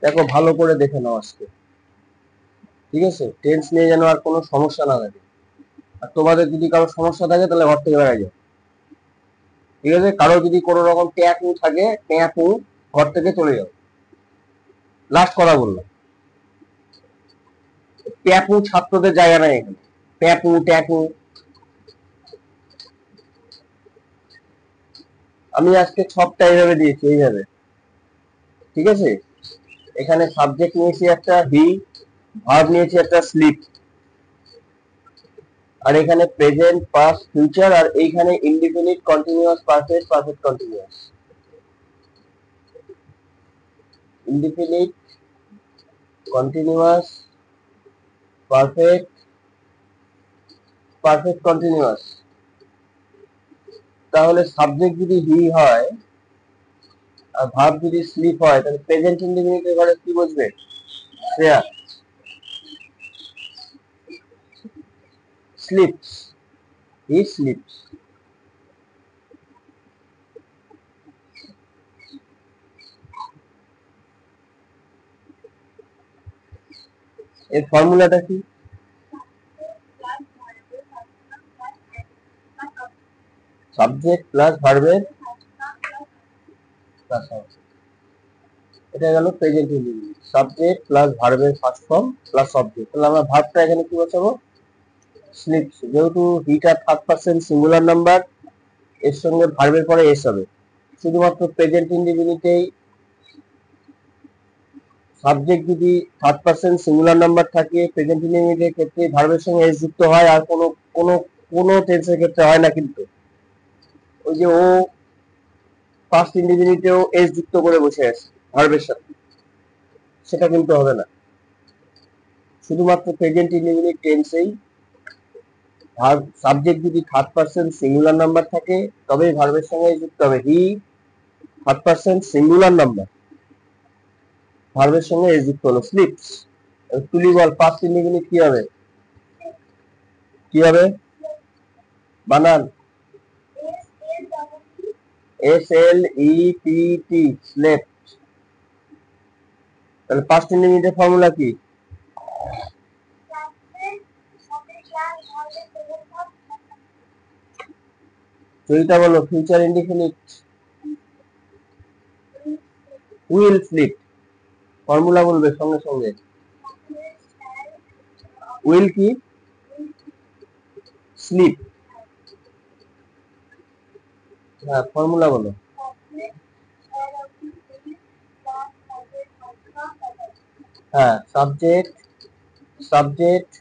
দেখো ভালো করে দেখে নাও আজকে, ঠিক আছে? টেন্স নিয়ে যেন আর কোনো সমস্যা না থাকে। আর তোমাদের যদি কারো সমস্যা থাকে তাহলে ঘর থেকে বেড়াই যাও, ঠিক আছে? কারো যদি কোনো রকম ট্যাপু থাকে, ট্যাপু ঘর থেকে চলে যাও। লাস্ট কথা বললাম, ট্যাপু ছাত্রদের জায়গা নাই এখানে। ট্যাপু ট্যাপু, আমি আজকে ছকটা এইভাবে দিয়েছি, এইভাবে, ঠিক আছে? এখানে সাবজেক্ট নিয়েছি একটা হি, ভার্ব নিয়েছি একটা স্লিপ, আর এখানে প্রেজেন্ট পাস্ট ফিউচার, আর এইখানে indefinite continuous perfect perfect continuous. Indefinite continuous perfect perfect continuous. তাহলে সাবজেক্ট যদি হি হয় আর ভার্ব যদি স্লিপ হয়, তাহলে প্রেজেন্ট ইনডিফিনিটের ঘরে কি বসবে? Shreya, sleeps, he sleeps. এর ফর্মুলাটা কি? সাবজেক্ট প্লাস ভার্বের প্লাস, এটা গেল প্রেজেন্ট ইনডিফিনিট। সাবজেক্ট প্লাস ভার্বের ফার্স্ট ফর্ম প্লাস অবজেক্ট। তাহলে আমরা ভার্বটা এখানে কি বসাবো? স্লিপস। যেহেতু হিটা থার্ড পারসন সিঙ্গুলার নাম্বার, এর সঙ্গে ভার্বের পরে এস হবে। শুধুমাত্র প্রেজেন্ট ইনডিফিনিটেই সাবজেক্ট যদি থার্ড পারসন সিঙ্গুলার নাম্বার থাকে, প্রেজেন্ট ইনডিফিনিটের ক্ষেত্রে ভার্বের সঙ্গে এস যুক্ত হয়, আর কোনো কোনো কোনো টেন্সের ক্ষেত্রে হয় না। কিন্তু ওই যে ও ফার্স্ট ইনডিফিনিটেও এস যুক্ত করে বসে আছে ভার্বের সাথে, সেটা কিন্তু হবে না। শুধুমাত্র প্রেজেন্ট ইনডিফিনিট টেন্সেই ভার্ব সাবজেক্ট যদি থার্ড পারসন সিঙ্গুলার নাম্বার থাকে তবেই ভার্বের সঙ্গে যুক্ত হবে। He third person singular number, ভার্বের সঙ্গে এস যুক্ত হলো স্লিপস। তুলি বল ফার্স্ট ইনডিফিনিট কি হবে? কি হবে বানান? S L E P T, slept. তাহলে ফার্স্ট ইনডিফিনিটের ফর্মুলা কি? চরিতা বলো, future indefinite will slip. Formula বলবে সঙ্গে সঙ্গে। উইল কি? স্লিপ। হ্যাঁ, ফর্মুলা বলো। হ্যাঁ, subject subject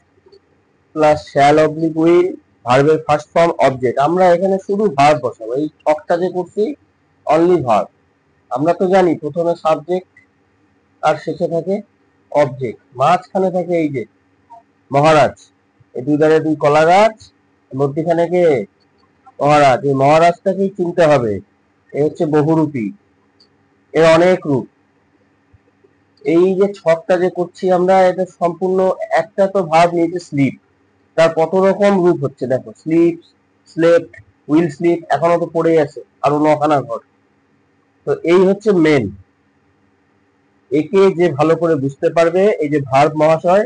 plus shall oblique will, ভার্বের ফার্স্ট ফর্ম অবজেক্ট। আমরা এখানে শুধু ভার্ব বসাবো। এই ছকটা যে করছি অনলি ভার্ব। আমরা তো জানি প্রথমে সাবজেক্ট আর শেষে থাকে অবজেক্ট, মাঝখানে থাকে এই যে মহারাজ, এই দুই ধারে দুই কলা গাছ, মধ্যখানে কে? মহারাজ। এই মহারাজটাকেই চিনতে হবে। এ হচ্ছে বহুরূপী, এর অনেক রূপ। এই যে ছকটা যে করছি আমরা, এটা সম্পূর্ণ একটা তো ভার্ব নিয়েছে স্লিপ, তার কত রকম রূপ হচ্ছে দেখো, স্লিপ, স্লেপ্ট, উইল স্লিপ, এখনো তো পড়েই আছে আরো 9খানা ঘর। তো এই হচ্ছে মেন। একে যে ভালো করে বুঝতে পারবে, এই যে ভার্ব মহাশয়,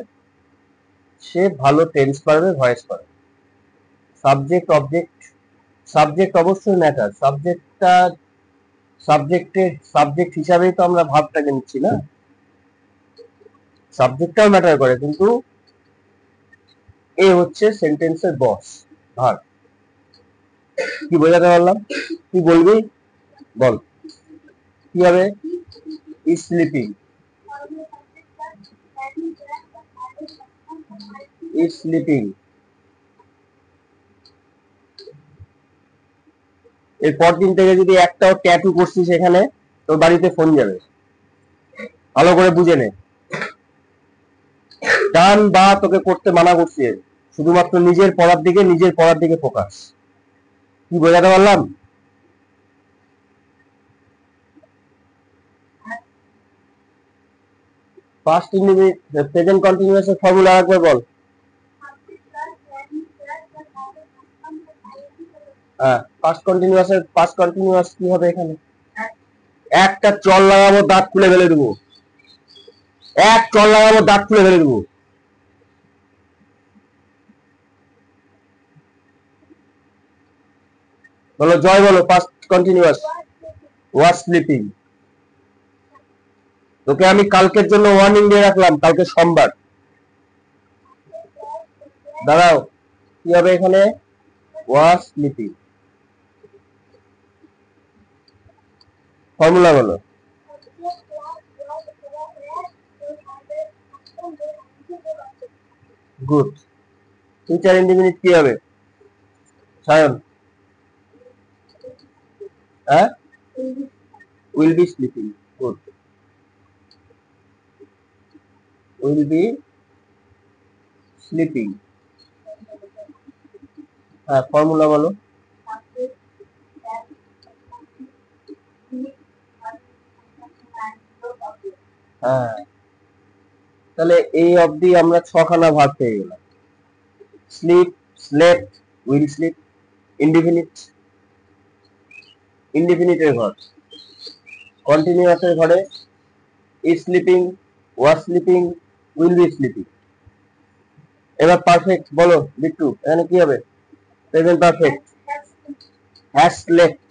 সে ভালো টেন্স পারবে, ভয়েস পারবে। সাবজেক্ট অবজেক্ট, সাবজেক্ট অবশ্যই ম্যাটার। সাবজেক্টটা সাবজেক্ট হিসাবেই তো আমরা ভার্বটাকে নিচ্ছি না, সাবজেক্টটাও ম্যাটার করে। কিন্তু এ হচ্ছে সেন্টেন্সের বস, ভার্ব। কি বোঝাতে পারলাম? কি বলবি বল, কি হবে? Is sleeping, is sleeping. এরপর দিন থেকে যদি একটাও ট্যাটু করছিস এখানে, তোর বাড়িতে ফোন যাবে। ভালো করে বুঝে নে, ডান বা তোকে করতে মানা করছে, শুধুমাত্র নিজের পড়ার দিকে ফোকাস। কি বোঝাতে পারলাম? ফার্স্ট ইনডিফিনিট প্রেজেন্ট কন্টিনিউয়াস এর ফর্মুলা একবার বল। হ্যাঁ, ফার্স্ট কন্টিনিউয়াস কি হবে এখানে? একটা চল লাগাবো, দাঁত খুলে ফেলে দেবো। এক চল লাগাবো, দাঁত খুলে ফেলে দেবো। বলো জয়, বলো ফার্স্ট কন্টিনিউয়াস। Was sleeping. তোকে আমি কালকের জন্য ওয়ার্নিং দিয়ে রাখলাম, কালকে সোমবার। দাঁড়াও, কি হবে এখানে? Was sleeping. ফর্মুলা বলো। গুড। ফিউচার ইনডিফিনিট কি হবে সায়ন? হ্যাঁ, will be sleeping. Good, will be sleeping. হ্যাঁ, ফর্মুলা বলো। হ্যাঁ, তাহলে এই অবধি আমরা ছখানা ভাগ পেয়ে গেলাম। Sleep, slept, will sleep. Indefinite, ইনডিফিনিটের ঘর। কন্টিনিউয়াসের ঘরে is sleeping, was sleeping, will be sleeping. এবার পারফেক্ট বলো বিট্টু, এখানে কি হবে? Present perfect. হ্যাজ স্লেপ্ট,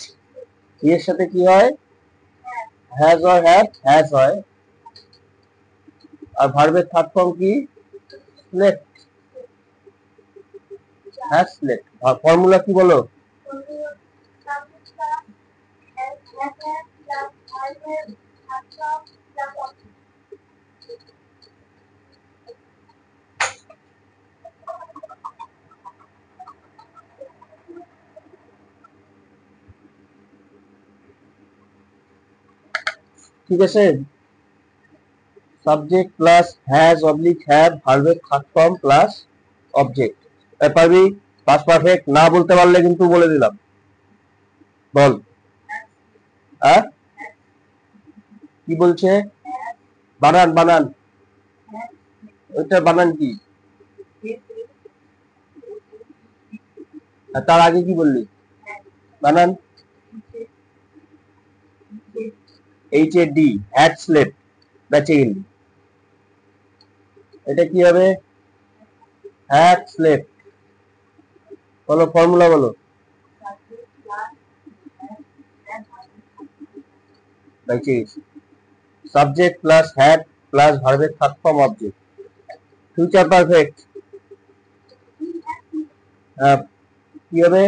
এর সাথে কি হয়? হ্যাজ হয়, হ্যাজ হয়। আর ভার্বের থার্ড ফর্ম কি? স্লেপ্ট। Has slept. ফর্মুলা কি বলো? ঠিক আছে, subject plus has oblique have, ভার্বের থার্ড ফর্ম প্লাস অবজেক্ট। পারবি? পাস্ট পারফেক্ট না বলতে পারলে কিন্তু বলে দিলাম। বল। হ্যাঁ, কি বলছে? বানান, বানান। ওইটা বানান কি? আর তার আগে কি বললি? বানান। H A D, had slept, বেঁচে গেলি। এটা কি হবে? Had slept. বলো ফর্মুলা বলো। বেঁচে গেছি। সাবজেক্ট প্লাস হ্যাড প্লাস ভার্বের third form object. Future perfect কি হবে?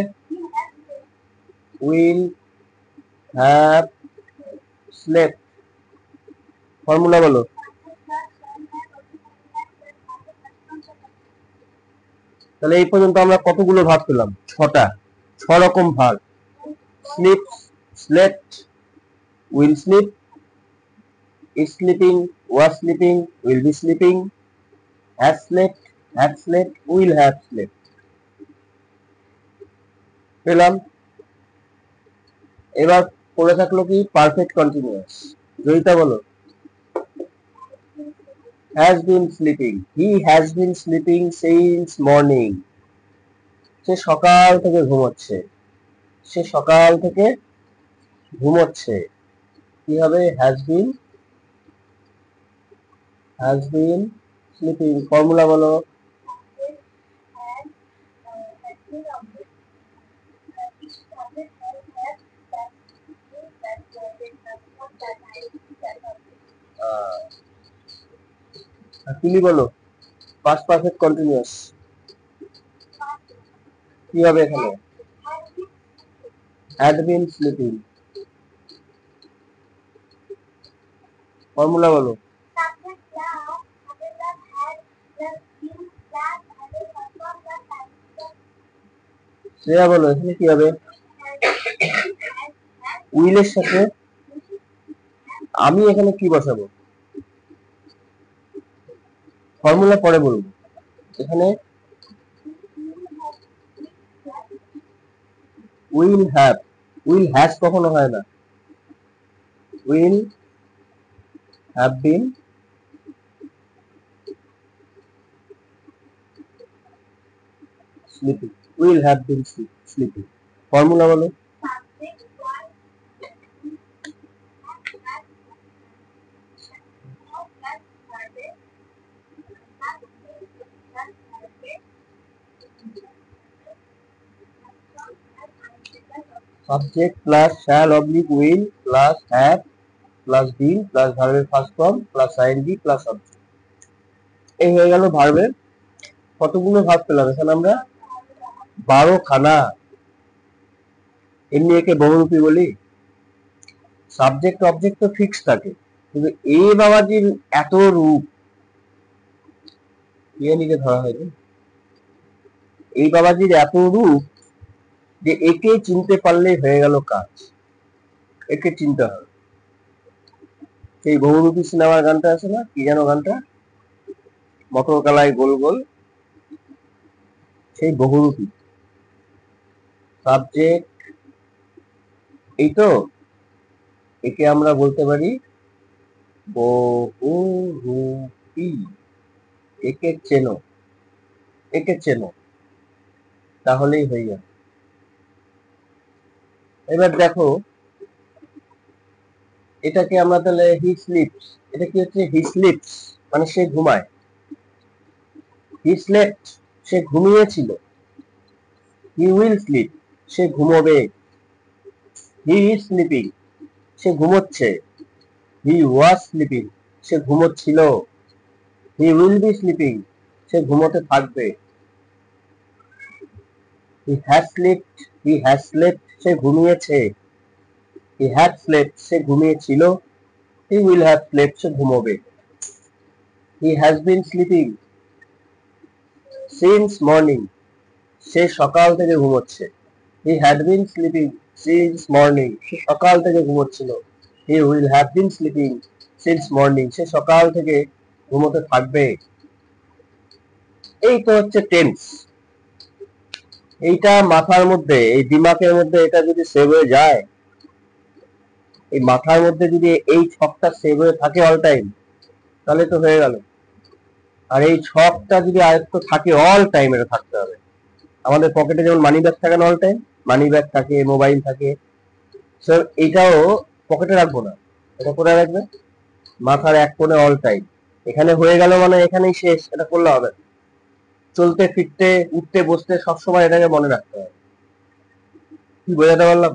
Will have slept. ফর্মুলা বলো। তাহলে এই পর্যন্ত আমরা কতগুলো ভাগ পেলাম? ছটা। 6 রকম ভাগ। Sleep, slept, will sleep, is sleeping, was sleeping, will be sleeping, has slept, had slept, will have slept. পেলাম। এবার পড়ে থাকলো কি? Perfect continuous. জয়িতা বলো। has been sleeping, he has been sleeping since morning. সে সকাল থেকে ঘুমোচ্ছে, সে সকাল থেকে ঘুমোচ্ছে। কি হবে? has been sleeping। ফর্মুলা বলো। তুমি বলো পাস্ট পারফেক্ট কন্টিনিউয়াস কি হবে এখানে? had been sleeping। ফর্মুলা বলো। শ্রেয়া বলো এখানে কি হবে? উইলের সাথে আমি এখানে কি বসাবো? ফর্মুলা পরে বলবো। এখানে উইল হ্যাভ, উইল হ্যাজ কখনো হয় না। Will have been sleeping, will have been sleeping. Formula বলো। Subject plus shall oblique will plus have plus been plus ভার্বের first form plus ING plus object. এই হয়ে গেল ভার্বের। কতগুলো ভার্ব পেলাম এখানে আমরা? 12 খানা। এমনি একে বহুরূপী বলি। সাবজেক্ট অবজেক্ট তো ফিক্স থাকে, কিন্তু এই বাবাজির এত রূপ নিকে ধরা হয়নি। এই বাবাজির এত রূপ যে একে চিনতে পারলেই হয়ে গেল কাজ। একে চিনতে হবে। সেই বহুরূপী সিনেমার গানটা আছে না, কি যেন গানটা, মটর কালায় গোল গোল, সেই বহুরূপী। সাবজেক্ট এই তো, একে আমরা বলতে পারি বহুরূপী। একে চেনো, একে চেনো, তাহলেই হয়ে যাবে। এবার দেখো, এটাকে আমরা তাহলে হি স্লিপস, এটা কি হচ্ছে? হি স্লিপস মানে সে ঘুমায়। হি স্লেপ্ট সে ঘুমিয়েছিল। হি উইল স্লিপ সে ঘুমোবে। হি ইজ স্লিপিং সে ঘুমোচ্ছে। হি ওয়াজ স্লিপিং সে ঘুমোচ্ছিল। হি উইল বি স্লিপিং সে ঘুমোতে থাকবে। He has slept he has slept সে ঘুমিয়েছে। হি হ্যাড স্লেপ্ট সে ঘুমিয়েছিল। হি উইল হ্যাভ স্লেপ্ট সে ঘুমোবে। He has been sleeping since morning সে সকাল থেকে ঘুমোচ্ছে। He had been sleeping since morning সে সকাল থেকে ঘুমোচ্ছিল। He will have been sleeping since morning সে সকাল থেকে ঘুমোতে থাকবে। এই তো হচ্ছে টেন্স। এইটা মাথার মধ্যে, এই দিমাগের মধ্যে এটা যদি সেভ হয়ে যায়, এই মাথার মধ্যে যদি এই ছকটা সেভ হয়ে থাকে অল টাইম, তাহলে তো হয়ে গেল। আর এই ছকটা যদি আয়ত্ত থাকে অল টাইম, এটা থাকতে হবে। আমাদের পকেটে যেমন মানি ব্যাগ থাকে না অল টাইম, মানি ব্যাগ থাকে, মোবাইল থাকে, স্যার এটাও পকেটে রাখবো না, এটা কোথায় রাখবে? মাথার এক কোণে অল টাইম। এখানে হয়ে গেল মানে এখানেই শেষ, এটা করলে হবে। চলতে ফিরতে উঠতে বসতে সবসময় এটাকে মনে রাখতে হবে। কি বোঝাতে পারলাম?